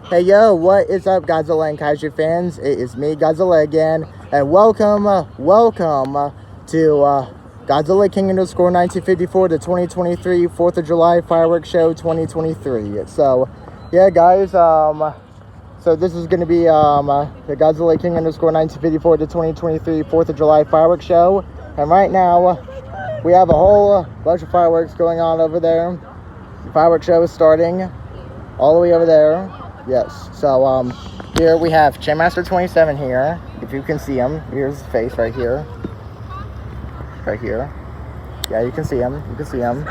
Hey yo, what is up, Godzilla and Kaiju fans? It is me, Godzilla again, and welcome to Godzilla King _ 1954, the 2023 4th of July Fireworks Show 2023. So, yeah, guys, so this is going to be the Godzilla King _ 1954, the 2023 4th of July Fireworks Show, and right now we have a whole bunch of fireworks going on over there. The fireworks show is starting all the way over there. Yes, so here we have Chainmaster 27 here, if you can see him. Here's his face right here. Right here. Yeah, you can see him. You can see him.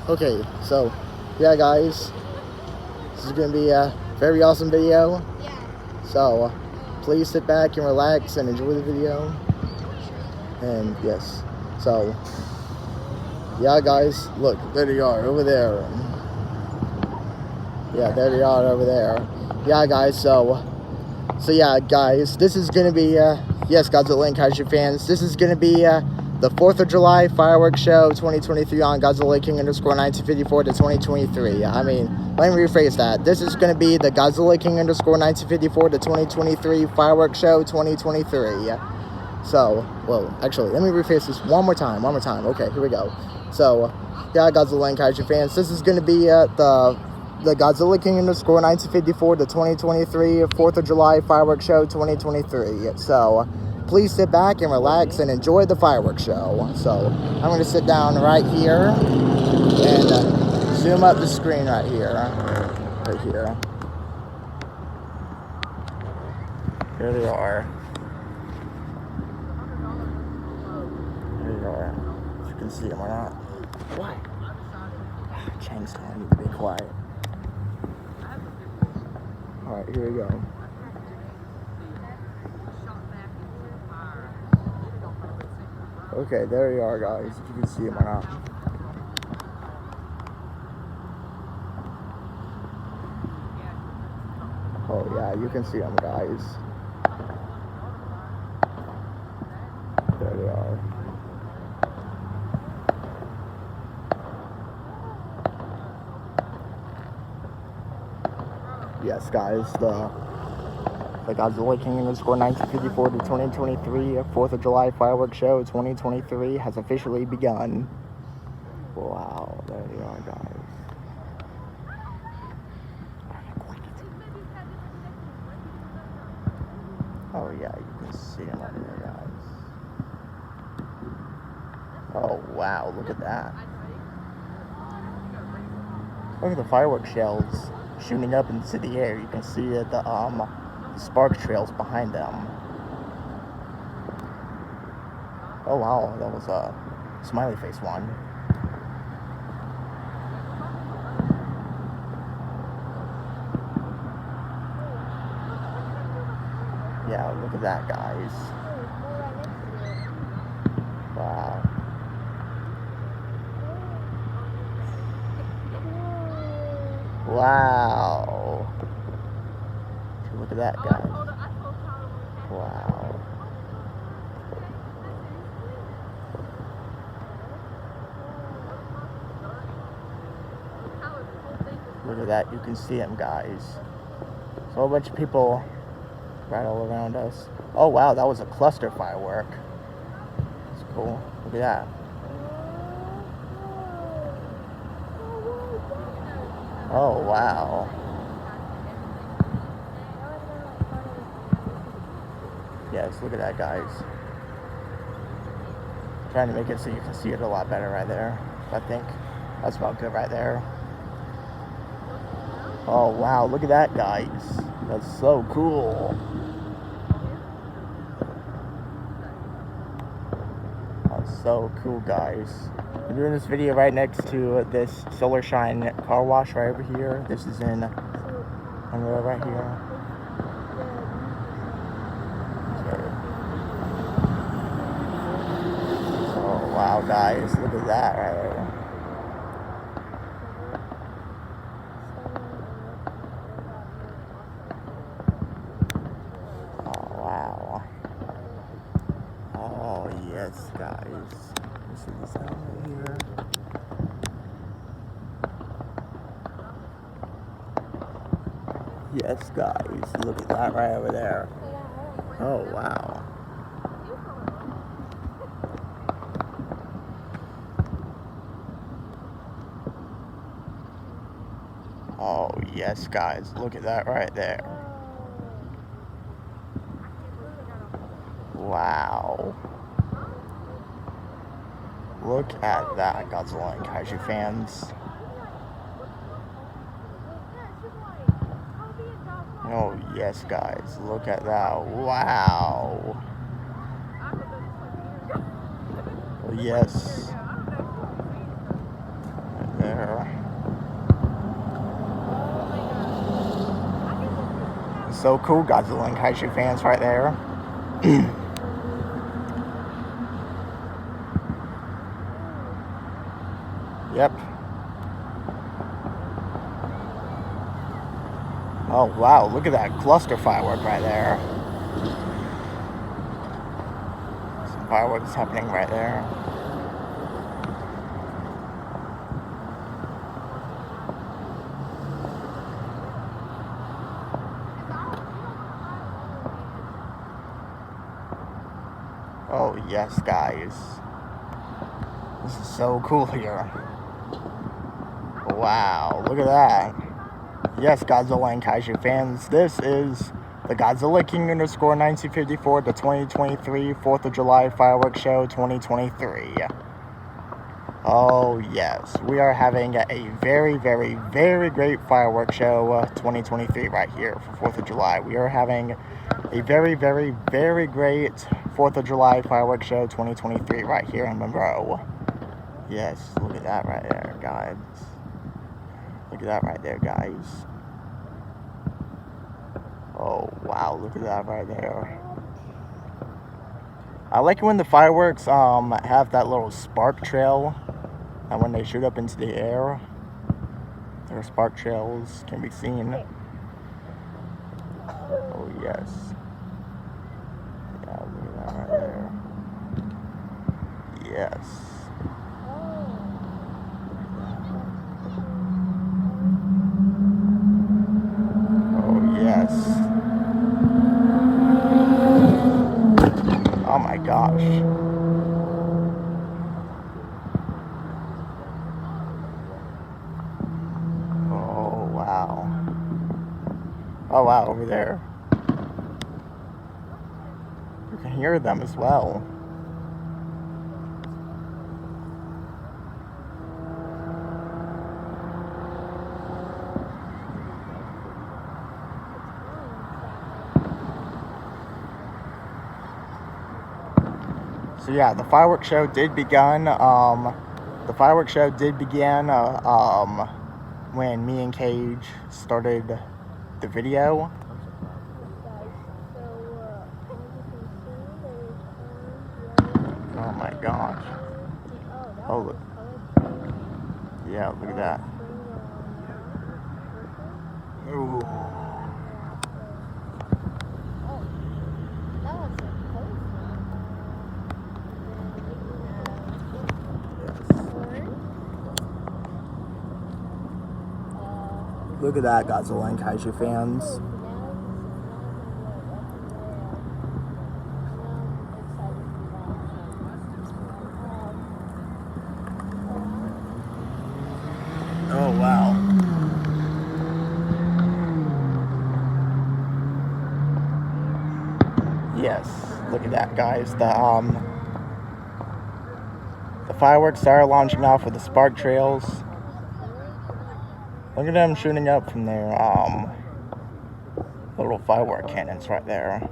Okay, so, yeah, guys. This is going to be a very awesome video. So, please sit back and relax and enjoy the video. And, yes, so, yeah, guys, look, there they are, over there. Yeah, there they are over there. Yeah, guys, so yeah, guys, this is going to be, yes, Godzilla and Kaiju fans, this is going to be the 4th of July Fireworks Show 2023 on Godzilla King _ 1954 to 2023. I mean, let me rephrase that. This is going to be the Godzilla King _ 1954 to 2023 Fireworks Show 2023. So, well, actually, let me rephrase this one more time. Okay, here we go. So, yeah, Godzilla and Kaiju fans, this is going to be the Godzilla King _ 1954 to 2023 4th of July Fireworks Show 2023. So, please sit back and relax and enjoy the fireworks show. So, I'm going to sit down right here and zoom up the screen right here. Right here. Here they are. Here they are. If you can see them or not. What? Chang's telling me to be quiet. Alright, here we go. Okay, there you are, guys, if you can see them or not. Oh, yeah, you can see them, guys. There they are. Yes, guys, the Godzilla King _ 1954 to 2023 4th of July Fireworks Show 2023 has officially begun. Wow, there they are, guys. Oh, yeah, you can see them over there, guys. Oh, wow, look at that. Look at the fireworks shells shooting up into the air. You can see the spark trails behind them. Oh wow, that was a smiley face one. Yeah, look at that, guys. Wow. Wow. Look at that, guys. Wow. Look at that. You can see them, guys. So a bunch of people right all around us. Oh, wow. That was a cluster firework. That's cool. Look at that. Oh, wow. Yes, look at that, guys. Trying to make it so you can see it a lot better right there. I think that's about good right there. Oh, wow, look at that, guys. That's so cool. That's so cool, guys. I'm doing this video right next to this Solar Shine car wash right over here. This is in Monroe right here. Oh, wow, guys, look at that right there. Oh, wow. Oh, yes, guys. This is this out right here. Yes, guys, look at that right over there. Oh, wow. Oh, yes, guys, look at that right there. Wow. Look at that, Godzilla and Kaiju fans. Oh, yes, guys, look at that. Wow. Oh, yes. Right there. So cool, Godzilla and Kaiju fans right there. Yep. Oh, wow, look at that cluster firework right there. Some fireworks happening right there. Oh, yes, guys. This is so cool here. Wow, look at that. Yes, Godzilla and Kaiju fans, this is the Godzilla King _ 1954, the 2023 4th of July Fireworks Show 2023. Oh, yes, we are having a very, very, very great fireworks show 2023 right here for 4th of July. We are having a very, very, very great 4th of July fireworks show 2023 right here in Monroe. Yes, look at that right there, guys. Look at that right there, guys. Oh, wow, look at that right there. I like it when the fireworks have that little spark trail, and when they shoot up into the air, their spark trails can be seen. Oh, yes. Yeah, look at that right there. Yes. Oh, yes. Oh my gosh. Oh, wow. Oh, wow, over there. You can hear them as well. So yeah, the fireworks show did begin. The fireworks show did begin when me and Cage started the video. Oh my gosh. Oh, look. Yeah, look at that. Ooh. Look at that, Godzilla and Kaiju fans. Oh, wow. Yes, look at that, guys. The fireworks are launching off with the spark trails. Look at them shooting up from their little firework cannons right there.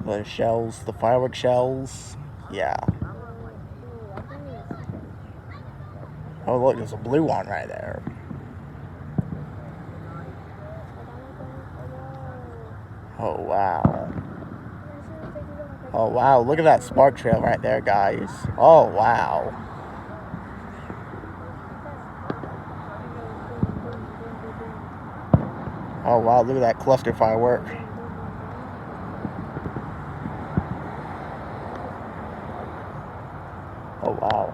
The shells, the firework shells. Yeah. Oh, look, there's a blue one right there. Oh, wow. Oh, wow, look at that spark trail right there, guys. Oh, wow. Oh, wow, look at that cluster firework. Oh, wow.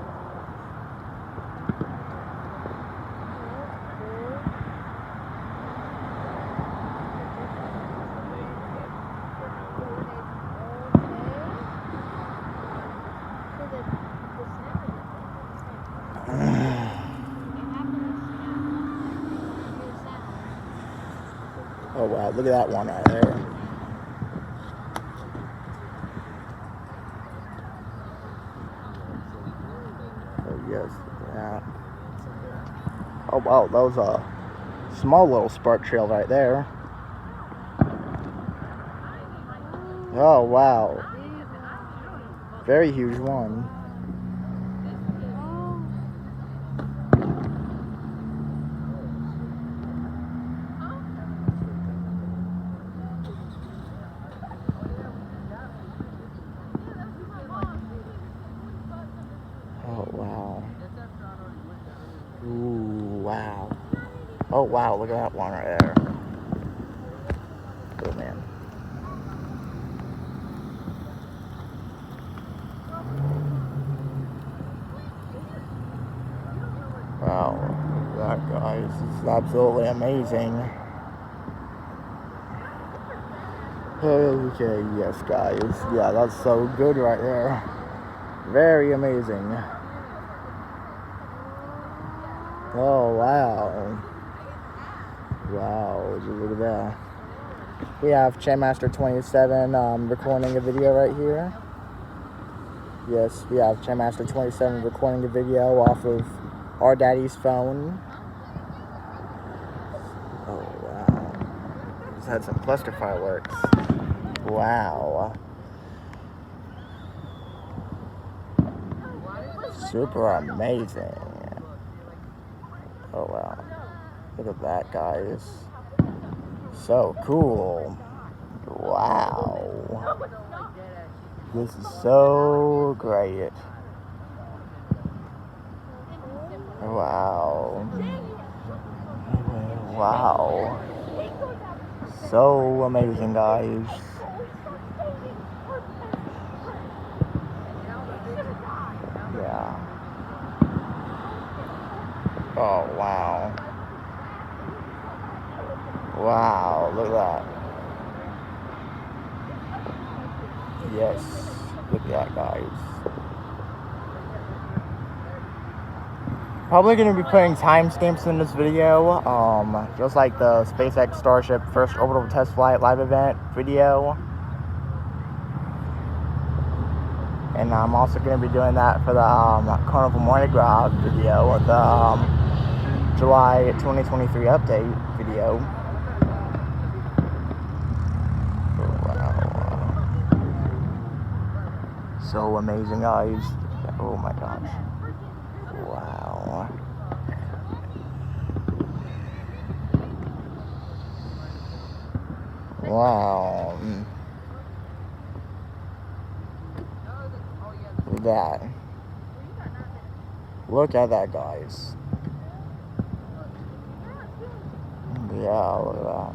Oh wow, look at that one right there. Oh yes, yeah. Oh wow, that was a small little spark trail right there. Oh wow, very huge one. Oh wow. Ooh, wow. Oh wow, look at that one right there. Oh man. Wow, that guys is absolutely amazing. Okay, yes guys. Yeah, that's so good right there. Very amazing. Oh wow. Wow, look at that. We have Chainmaster 27 recording a video right here. Yes, we have Chainmaster 27 recording a video off of our daddy's phone. Oh wow. Just had some cluster fireworks. Wow. Super amazing. Oh wow. Look at that, guys. So cool. Wow. This is so great. Wow. Wow. So amazing, guys. Yeah. Oh, wow. Wow, look at that. Yes, look at that, guys. Probably going to be putting timestamps in this video, just like the SpaceX Starship first orbital test flight live event video. And I'm also going to be doing that for the Carnival Mardi Gras video, the July 2023 update video. Wow. So amazing, guys. Oh my gosh. Wow. Wow. Look at that. Look at that, guys. Yeah, look at that.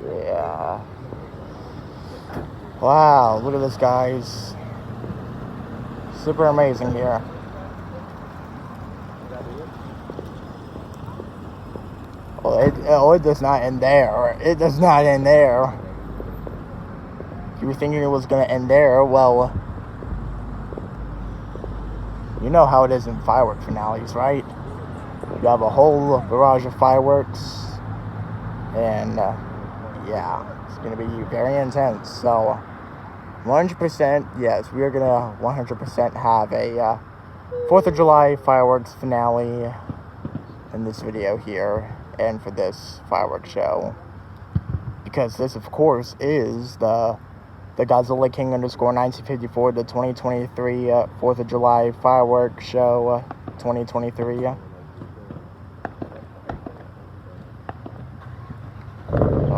Yeah. Wow, look at this, guys. Super amazing here. Oh, it does not end there. It does not end there. If you were thinking it was going to end there, well, you know how it is in firework finales, right? You have a whole barrage of fireworks, and yeah, it's going to be very intense. So 100%, yes, we are going to 100% have a 4th of July fireworks finale in this video here, and for this fireworks show, because this, of course, is the Godzilla King _1954, the 2023 4th of July fireworks show 2023.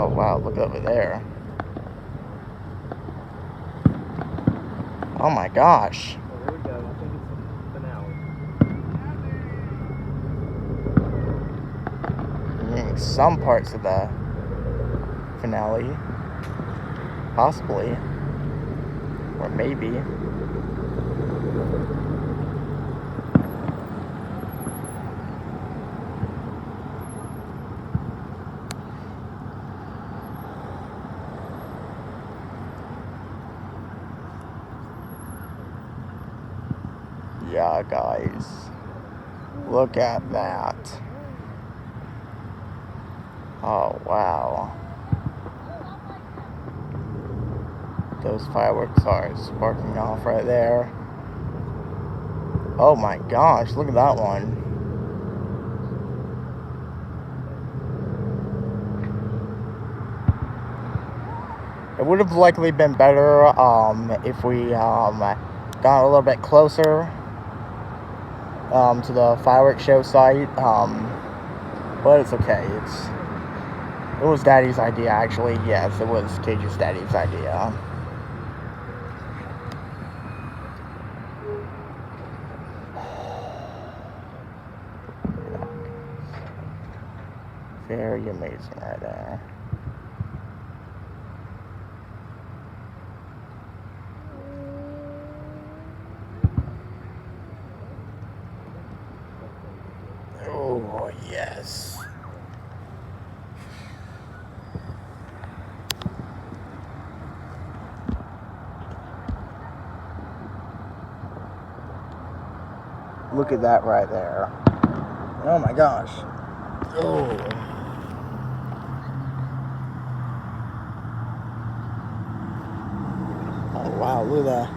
Oh wow, look over there. Oh my gosh. Oh, there we go. I think it's the finale. Some parts of the finale. Possibly. Or maybe. yeah, guys. Look at that. Oh, wow. Those fireworks are sparking off right there. Oh my gosh, look at that one. It would have likely been better if we got a little bit closer to the fireworks show site. But it's okay. It was Daddy's idea, actually. Yes, it was Cage's Daddy's idea. Very amazing right there. Oh, yes. Look at that right there. Oh my gosh. Oh. Oh wow, look at that.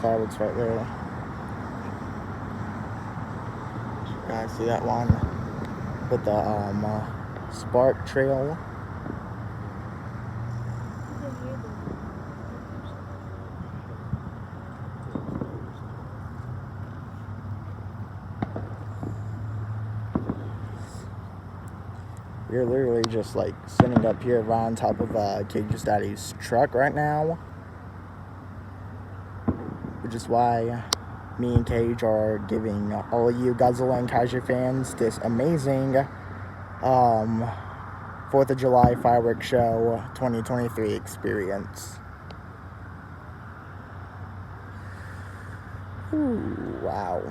Fireworks right there. You guys see that one? With the spark trail. We're literally just like sitting up here right on top of Cage's Daddy's truck right now, which is why me and Cage are giving all of you Godzilla and Kaiju fans this amazing 4th of July fireworks show 2023 experience. Ooh, wow.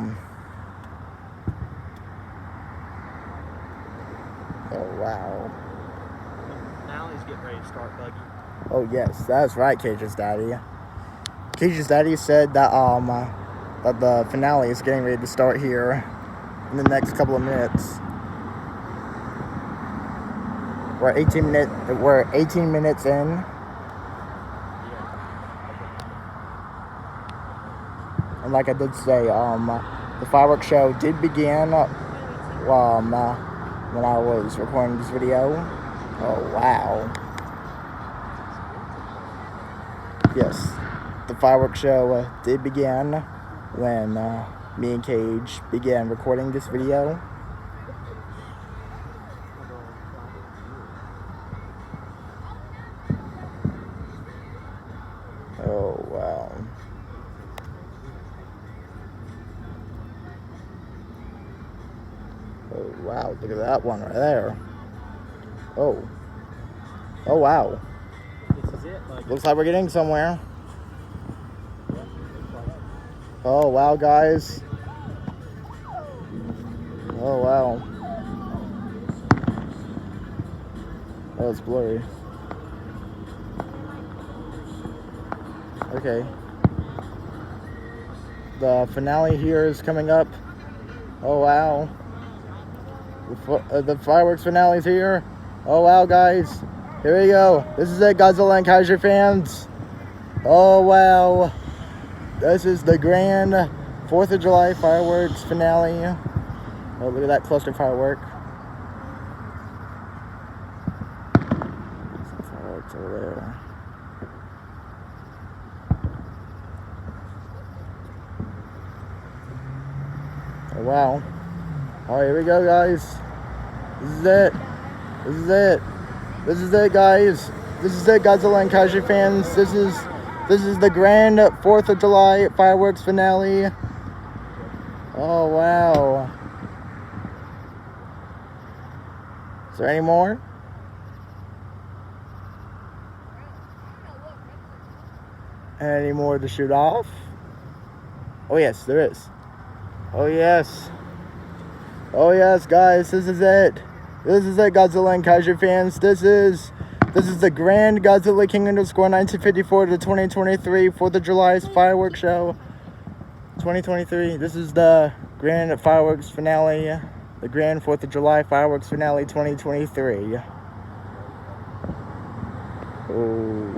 Oh, wow. Now he's getting ready to start, Buggy. Oh, yes, that's right, Cage's Daddy. Cage's Daddy said that that the finale is getting ready to start here in the next couple of minutes. We're 18 minutes in. And like I did say, the fireworks show did begin when I was recording this video. Oh, wow. Yes, the fireworks show did begin when me and Cage began recording this video. Oh, wow. Oh, wow, look at that one right there. Oh. Oh, wow. This is it, Buggy. Looks like we're getting somewhere. Oh, wow, guys. Oh, wow. Oh, it's blurry. Okay. The finale here is coming up. Oh, wow. The fireworks finale is here. Oh, wow, guys. Here we go. This is it, Godzilla and Kaiju fans. Oh, wow. This is the grand 4th of July fireworks finale. Oh, look at that cluster firework. Some fireworks over there. Oh, wow. Alright, here we go, guys. This is it. This is it. This is it, guys. This is it, Godzilla and Kaiju fans. This is the grand 4th of July fireworks finale. Oh, wow. Is there any more? Any more to shoot off? Oh, yes, there is. Oh, yes. Oh, yes, guys, this is it. This is it, Godzilla and Kaiju fans. This is the grand Godzilla King _ 1954 to 2023 4th of July fireworks show. 2023. This is the grand fireworks finale, the grand 4th of July fireworks finale 2023. Oh.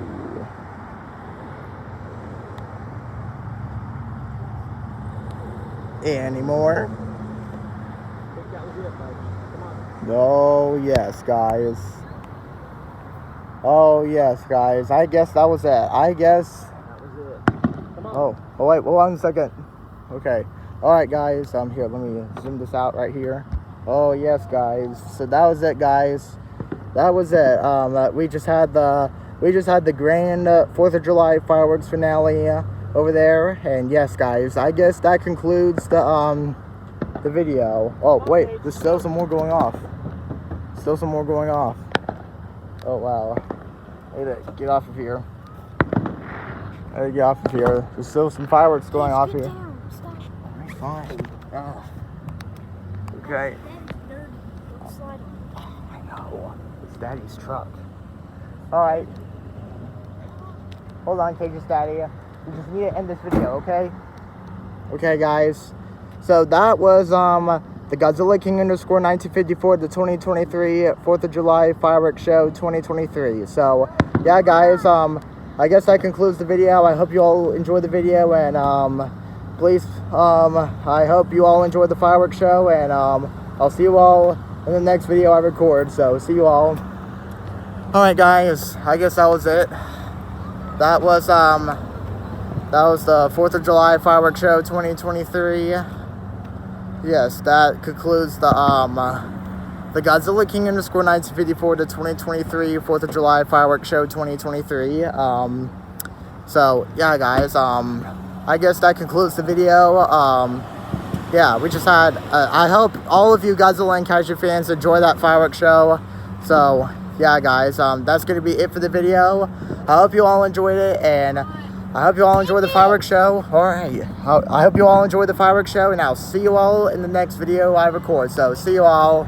Any more? I think that was it, buddy. Come on. Oh, yes, guys. Oh, yes, guys. I guess that was it. I guess. That was it. Come on. Oh, wait, hold on a second. Okay. All right, guys. Here, let me zoom this out right here. Oh, yes, guys. So that was it, guys. That was it. We just had the grand 4th of July fireworks finale over there, and yes, guys, I guess that concludes the video. Oh wait, there's still some more going off. Still some more going off. Oh wow. I gotta get off of here. I gotta get off of here. There's still some fireworks going off here. Alright, fine. Oh. Okay. Oh, I know. It's Daddy's truck. Alright. Hold on, Cage's Daddy. We just need to end this video, okay? Okay, guys. So that was the Godzilla King _ 1954, the 2023 4th of July fireworks show 2023. So yeah, guys. I guess that concludes the video. I hope you all enjoyed the video, and please, I hope you all enjoyed the fireworks show, and I'll see you all in the next video I record. So see you all. All right, guys. I guess that was it. That was the 4th of July fireworks show 2023. Yes, that concludes the Godzilla King _ 1954 to 2023 4th of July fireworks show 2023. So yeah, guys. I guess that concludes the video. Yeah, we just had. I hope all of you Godzilla and Kaiju fans enjoy that fireworks show. So yeah, guys. That's gonna be it for the video. I hope you all enjoyed it, and I hope you all enjoy the fireworks show. Alright. I hope you all enjoy the fireworks show, and I'll see you all in the next video I record. So, see you all.